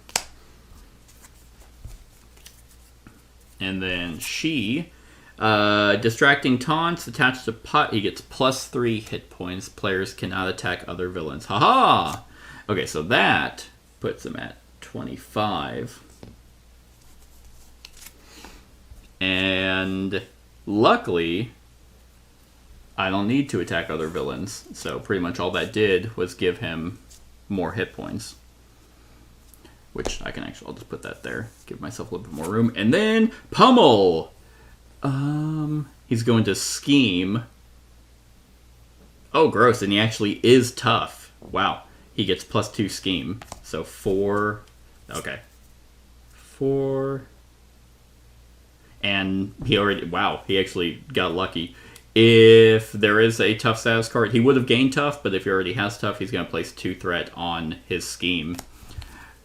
And then she, distracting taunts attached to Putt, he gets +3 hit points. Players cannot attack other villains. Haha! Okay, so that puts him at 25. And luckily, I don't need to attack other villains. So pretty much all that did was give him more hit points. Which I can actually, I'll just put that there. Give myself a little bit more room. And then, Pummel! He's going to scheme. Oh, gross. And he actually is tough. Wow. He gets +2 scheme. So 4. Okay. 4. And he already, wow, he actually got lucky. If there is a tough status card, he would have gained tough, but if he already has tough, he's going to place 2 threat on his scheme.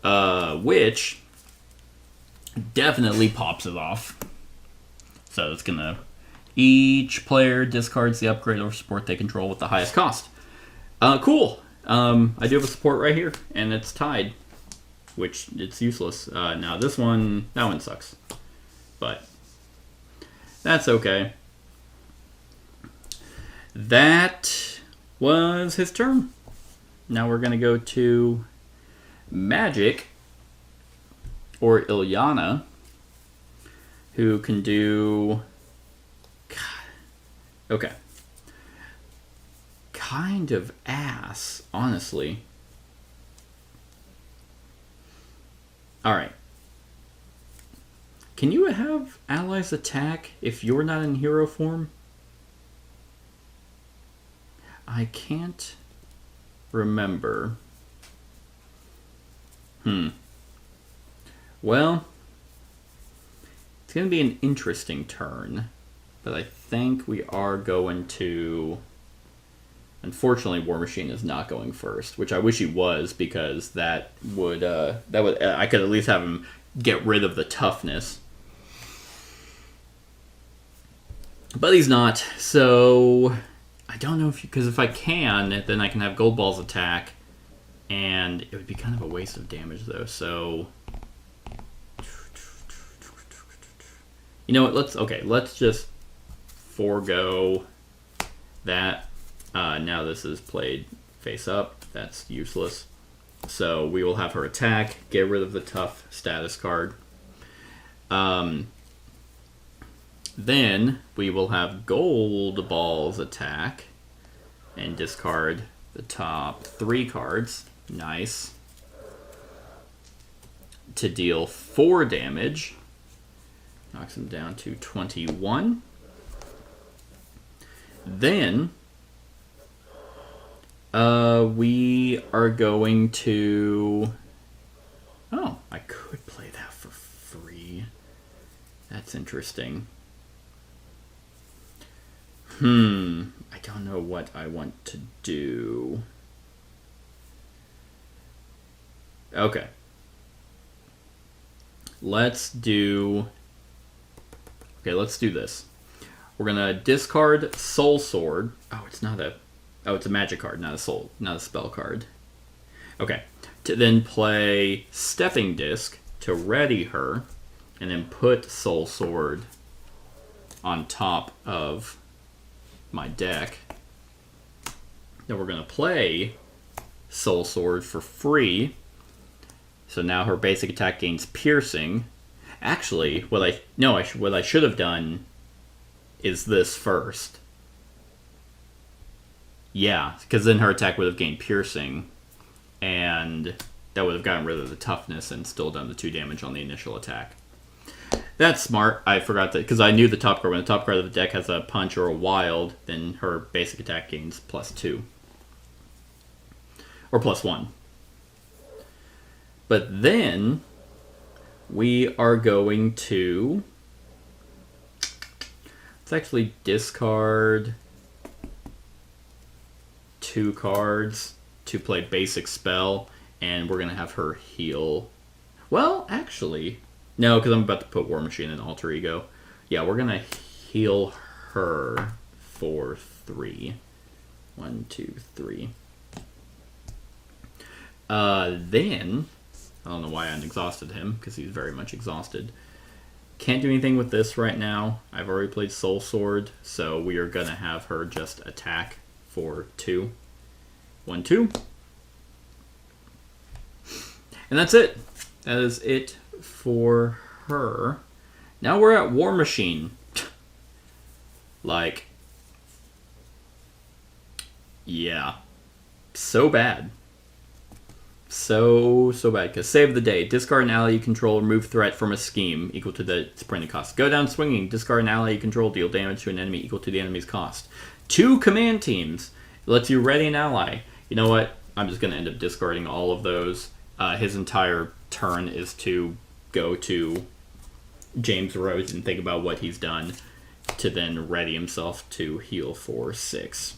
Which definitely pops it off. So it's going to, each player discards the upgrade or support they control with the highest cost. Cool. I do have a support right here, and it's tied, which it's useless. Now this one, that one sucks. But that's okay. That was his turn. Now we're going to go to Magic, or Ilyana, who can do... Okay. Kind of ass, honestly. Alright. Can you have allies attack if you're not in hero form? I can't remember. Well, It's going to be an interesting turn. But I think we are going to... Unfortunately, War Machine is not going first, which I wish he was, because that would I could at least have him get rid of the toughness. But he's not, so I don't know because if I can, then I can have Gold Balls attack, and it would be kind of a waste of damage though. So you know what? Let's just forego that. Now this is played face up. That's useless. So we will have her attack, get rid of the tough status card. Then we will have Gold Balls attack and discard the top 3 cards. Nice. To deal 4 damage. Knocks him down to 21. Then we are going to... Oh, I could play that for free. That's interesting. I don't know what I want to do. Okay. Let's do this. We're gonna discard Soul Sword. It's a magic card, not a spell card. Okay. To then play Stepping Disc to ready her, and then put Soul Sword on top of my deck. Then we're gonna play Soul Sword for free. So now her basic attack gains piercing. Actually, what I should have done is this first. Yeah, because then her attack would have gained piercing, and that would have gotten rid of the toughness and still done the 2 damage on the initial attack. That's smart. I forgot that, because I knew the top card. When the top card of the deck has a punch or a wild, then her basic attack gains +2. Or +1. But then we are going to... Let's actually discard 2 cards to play basic spell, and we're going to have her heal. Well, actually, no, because I'm about to put War Machine in Alter Ego. Yeah, we're going to heal her for 3. 1, 2, 3. Then, I don't know why I unexhausted him, because he's very much exhausted. Can't do anything with this right now. I've already played Soul Sword, so we are going to have her just attack for 2. 1, 2. And that's it. That is it for her. Now we're at War Machine. Like, yeah. So bad. So bad. Because save the day. Discard an ally you control. Remove threat from a scheme equal to the printed cost. Go down swinging. Discard an ally you control. Deal damage to an enemy equal to the enemy's cost. 2 command teams. It lets you ready an ally. You know what? I'm just going to end up discarding all of those. His entire turn is to go to James Rhodes and think about what he's done to then ready himself to heal for 6.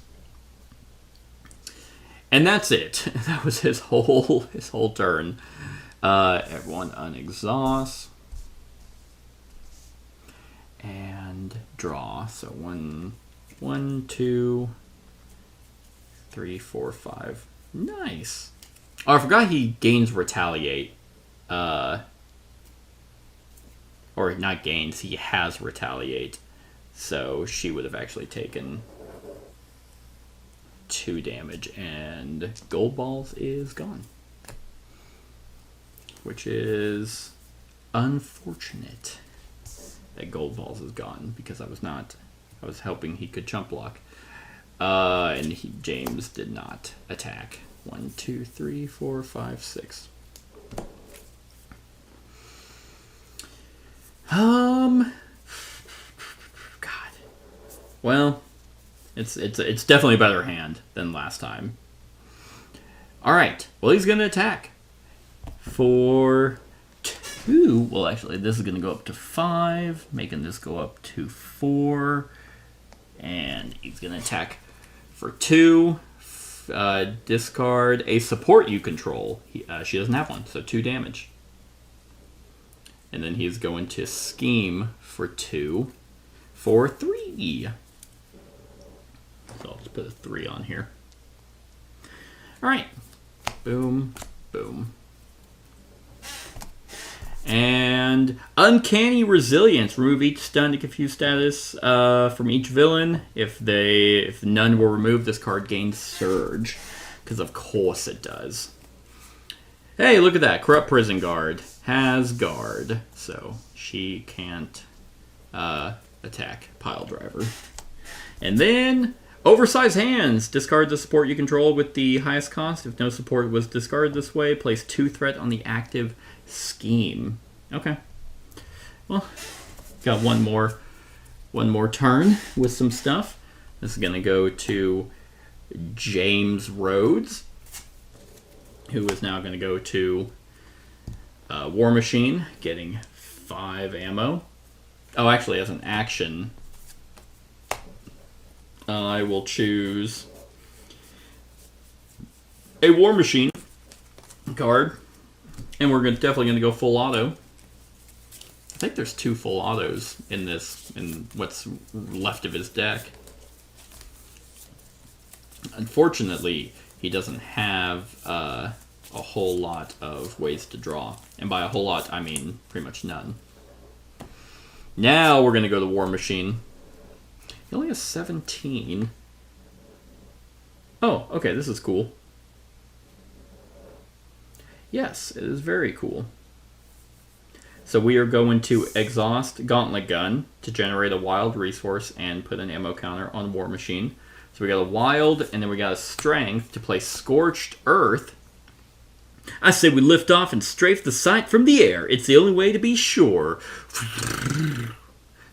And that's it. That was his whole turn. Everyone unexhaust. And draw. So 1, 2, 3, 4, 5. Nice. Oh, I forgot he gains retaliate. Or not gains, he has retaliate. So she would have actually taken 2 damage, and Gold Balls is gone. Which is unfortunate that Gold Balls is gone, because I was hoping he could chump block. And James did not attack. 1, 2, 3, 4, 5, 6. God. Well, it's definitely a better hand than last time. All right. Well, he's gonna attack for Ooh, well, actually, this is going to go up to 5, making this go up to 4. And he's going to attack for 2. Discard a support you control. She doesn't have one, so 2 damage. And then he's going to scheme for 2 for 3. So I'll just put a 3 on here. All right. Boom, boom. And Uncanny Resilience. Remove each stun to confuse status from each villain. If none were removed, this card gains Surge. Because of course it does. Hey, look at that. Corrupt Prison Guard has Guard. So she can't attack Pile Driver. And then Oversized Hands. Discard the support you control with the highest cost. If no support was discarded this way, place 2 threat on the active scheme. Okay. Well, got one more turn with some stuff. This is gonna go to James Rhodes, who is now gonna go to War Machine, getting 5 ammo. Oh, actually, as an action, I will choose a War Machine card. And we're definitely going to go full auto. I think there's 2 full autos in what's left of his deck. Unfortunately, he doesn't have a whole lot of ways to draw. And by a whole lot, I mean pretty much none. Now we're going to go to War Machine. He only has 17. Oh, okay, this is cool. Yes, it is very cool. So we are going to exhaust Gauntlet Gun to generate a wild resource and put an ammo counter on War Machine. So we got a wild, and then we got a strength to play Scorched Earth. I say we lift off and strafe the site from the air. It's the only way to be sure.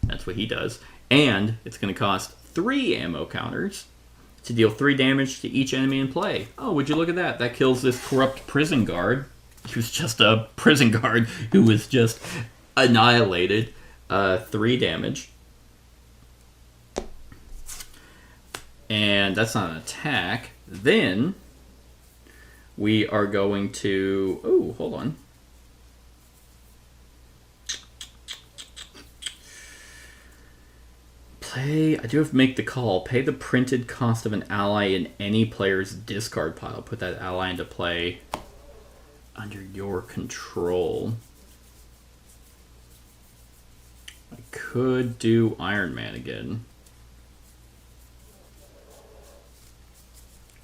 That's what he does. And it's going to cost 3 ammo counters to deal 3 damage to each enemy in play. Oh, would you look at that? That kills this Corrupt Prison Guard. He was just a prison guard who was just annihilated. 3 damage. And that's not an attack. Then we are going to... Oh, hold on. I do have to make the call. Pay the printed cost of an ally in any player's discard pile. Put that ally into play under your control. I could do Iron Man again.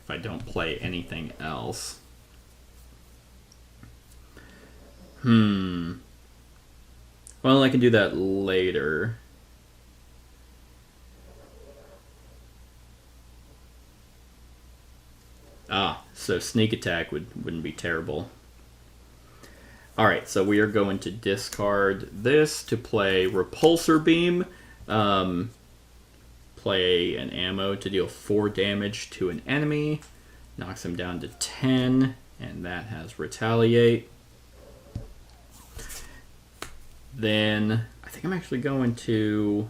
If I don't play anything else. Well, I can do that later. So sneak attack wouldn't be terrible. Alright, so we are going to discard this to play Repulsor Beam. Play an ammo to deal 4 damage to an enemy. Knocks him down to 10, and that has Retaliate. Then, I think I'm actually going to...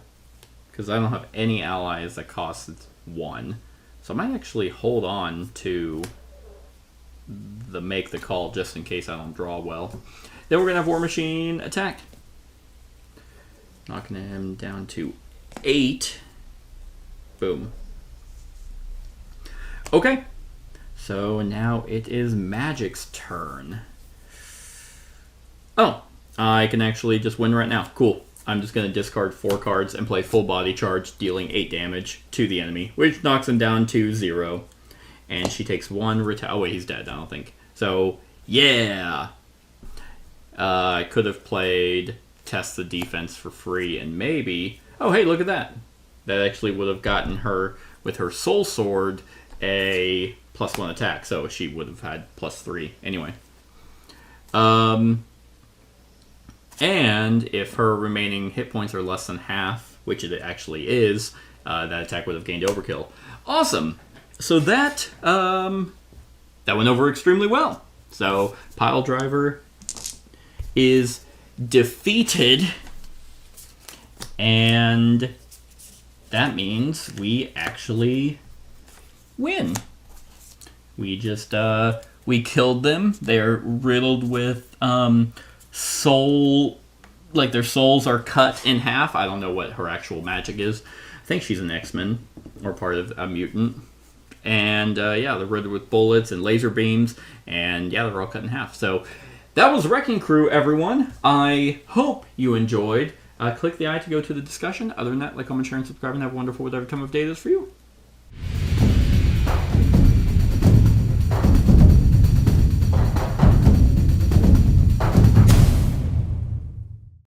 because I don't have any allies that cost 1. So I might actually hold on to the make the call just in case I don't draw well. Then we're going to have War Machine attack. Knocking him down to 8. Boom. Okay. So now it is Magic's turn. Oh, I can actually just win right now. Cool. I'm just going to discard 4 cards and play full body charge, dealing 8 damage to the enemy, which knocks him down to 0. And she takes 1 oh wait, he's dead, I don't think. So, yeah! I could have played Test the Defense for free, and maybe... Oh, hey, look at that! That actually would have gotten her, with her Soul Sword, a +1 attack, so she would have had +3 anyway. And if her remaining hit points are less than half, which it actually is, that attack would have gained overkill. Awesome! So that went over extremely well. So Pile Driver is defeated. And that means we actually win. We just, we killed them. They're riddled with soul, like their souls are cut in half. I don't know what her actual magic is. I think she's an X-Men or part of a mutant. And yeah, they're riddled with bullets and laser beams. And yeah, they're all cut in half. So that was Wrecking Crew, everyone. I hope you enjoyed. Click the eye to go to the discussion. Other than that, like, comment, share, and subscribe, and have a wonderful whatever time of day it is for you.